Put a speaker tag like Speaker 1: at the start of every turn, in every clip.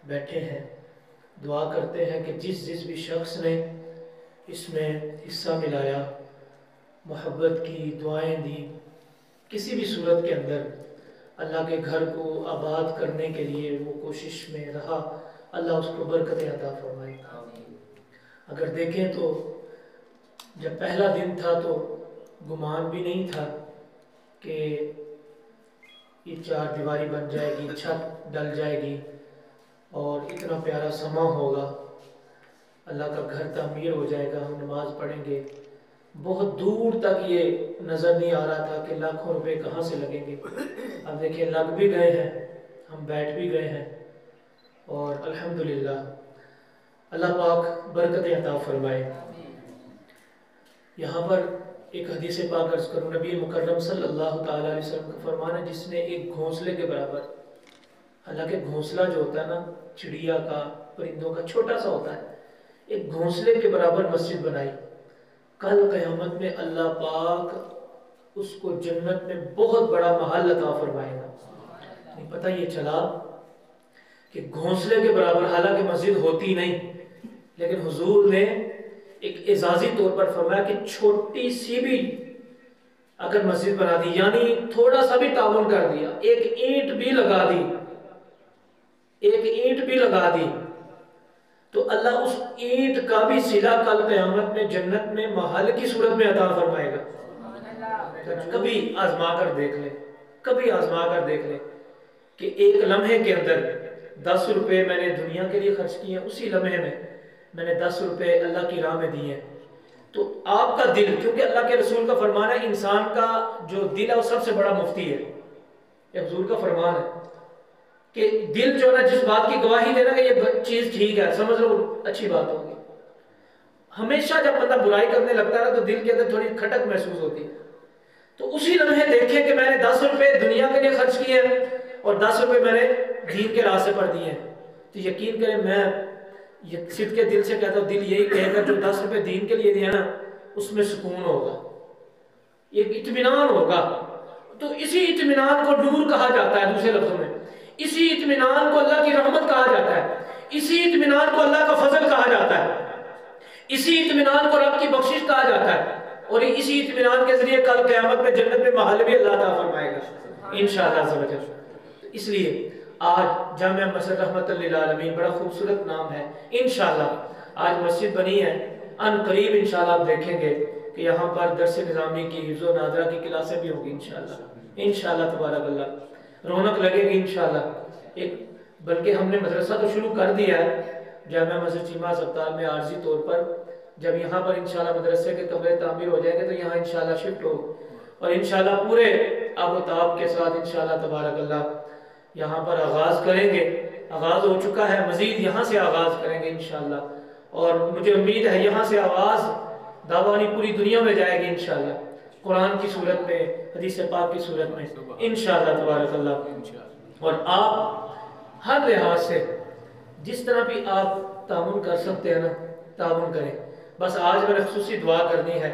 Speaker 1: بیٹھے ہیں، دعا کرتے ہیں کہ جس بھی شخص نے اس میں حصہ ملایا، محبت کی، دعائیں دی، کسی بھی صورت کے اندر اللہ کے گھر کو آباد کرنے کے لیے وہ کوشش میں رہا، اللہ اس کو برکت عطا فرمائے۔ اگر دیکھیں تو جب پہلا دن تھا تو گمان بھی نہیں تھا کہ یہ چار دیواری بن جائے گی، چھت ڈل جائے گی اور اتنا پیارا سما ہوگا، اللہ کا گھر تعمیر ہو جائے گا، ہم نماز پڑھیں گے۔ بہت دور تک یہ نظر نہیں آ رہا تھا کہ لاکھوں روپے کہاں سے لگیں گے۔ اب دیکھیں لگ بھی گئے ہیں، ہم بیٹھ بھی گئے ہیں، اور الحمدللہ اللہ پاک برکت عطا فرمائے۔ یہاں پر ایک حدیث پاک عرض کروں، نبی مکرم صلی اللہ تعالیٰ علیہ وسلم کا فرمان ہے، جس نے ایک گھونسلے کے برابر، حالانکہ گھونسلہ جو ہوتا ہے نا چڑیا کا، پرندوں کا، چھوٹا سا ہوتا ہے، ایک گھونسلے کے برابر مسجد بنائی، کل قیامت میں اللہ پاک اس کو جنت میں بہت بڑا محل عطا فرمائے گا۔ نہیں پتہ یہ چلا کہ گھونسلے کے برابر، حالانکہ مسجد ہوتی نہیں، لیکن حضور نے ایک اعزازی طور پر فرمایا کہ چھوٹی سی بھی اگر مسجد بنا دی، یعنی تھوڑا سا بھی تعاون کر دیا، ایک اینٹ بھی لگا دی، ایک اینٹ بھی لگا دی، تو اللہ اس اینٹ کا بھی صلہ کل قیامت میں جنت میں محل کی صورت میں عطا فرمائے گا۔ کبھی آزما کر دیکھ لیں، کبھی آزما کر دیکھ لیں کہ ایک لمحے کے اندر 10 روپے میں نے دنیا کے لیے خرچ کیے ہیں، اسی لمحے میں نے 10 روپے اللہ کی راہ میں دیے ہیں، تو آپ کا دل، کیونکہ اللہ کے رسول کا فرمان ہے انسان کا جو دل ہے وہ سب سے بڑا مفتی ہے، یہ حضور کا فرمان ہے کہ دل جو ہے جس بات کی گواہی دینا کہ یہ چیز ٹھیک ہے، سمجھ لو اچھی بات ہوگی۔ ہمیشہ جب بندہ برائی کرنے لگتا ہے تو دل کے اندر تھوڑی کھٹک محسوس ہوتی ہے، تو اسی لمحے دیکھیں کہ میں نے 10 روپے دنیا کے لیے خرچ کیے ہیں اور 10 روپے میں نے دین کے راستے پر دیے ہیں، تو یقین کریں میں یہ صدق کے دل سے کہتا ہوں، دل یہی کہے گا جو 10 روپے دین کے لیے دیا نا اس میں سکون ہوگا، ایک اطمینان ہوگا۔ تو اسی اطمینان کو نور کہا جاتا ہے، دوسرے لفظوں میں اسی اطمینان کو اللہ کی رحمت کہا جاتا ہے، اسی اطمینان کو اللہ کا فضل کہا جاتا ہے، اسی اطمینان کو رب کی بخشش کہا جاتا ہے، اور اسی اطمینان کے ذریعے کل قیامت میں جنت میں محل بھی اللہ عطا فرمائے گا انشاءاللہ۔ اس لیے آج جامعہ مسجد رحمت للعالمین بڑا خوبصورت نام ہے، انشاءاللہ آج مسجد بنی ہے، ان قریب انشاءاللہ آپ دیکھیں گے کہ یہاں پر درس نظامی کی، حفظ و ناظرہ کی کلاسیں بھی ہوں گی انشاءاللہ تبارک اللہ، رونق لگے گی انشاءاللہ۔ ایک بلکہ ہم نے مدرسہ تو شروع کر دیا ہے جامعہ مسجد چیمہ سبتال میں عارضی طور پر، جب یہاں پر انشاءاللہ مدرسے کے کمرے تعمیر ہو جائیں گے تو یہاں انشاءاللہ شفٹ ہو، اور انشاءاللہ پورے آب و تاب کے ساتھ انشاءاللہ تبارک اللہ یہاں پر آغاز کریں گے۔ آغاز ہو چکا ہے، مزید یہاں سے آغاز کریں گے انشاءاللہ، اور مجھے امید ہے یہاں سے آواز دعوانی پوری دنیا میں جائے گی انشاءاللہ، قرآن کی صورت میں، حدیث پاک کی صورت میں انشاءاللہ تبارک اللہ۔ اور آپ ہر لحاظ سے جس طرح بھی آپ تعاون کر سکتے ہیں نا تعاون کریں۔ بس آج میں نے خصوصی دعا کرنی ہے،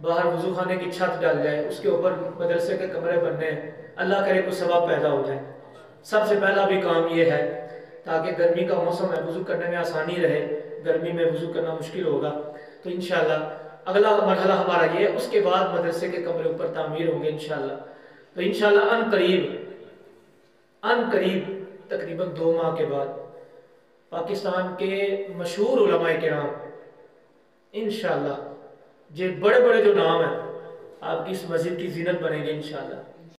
Speaker 1: باہر وضو خانے کی چھت ڈال جائے، اس کے اوپر مدرسے کے کمرے بننے ہیں، اللہ کرے کوئی ثواب پیدا ہو جائے۔ سب سے پہلا بھی کام یہ ہے تاکہ گرمی کا موسم ہے، وضو کرنے میں آسانی رہے، گرمی میں وضو کرنا مشکل ہوگا، تو انشاءاللہ اگلا مرحلہ ہمارا یہ ہے، اس کے بعد مدرسے کے کمرے اوپر تعمیر ہوں گے انشاءاللہ۔ تو انشاءاللہ ان قریب تقریباً 2 ماہ کے بعد پاکستان کے مشہور علماء کرام انشاءاللہ جو بڑے بڑے جو نام ہیں آپ کی اس مسجد کی زینت بنے گے انشاءاللہ۔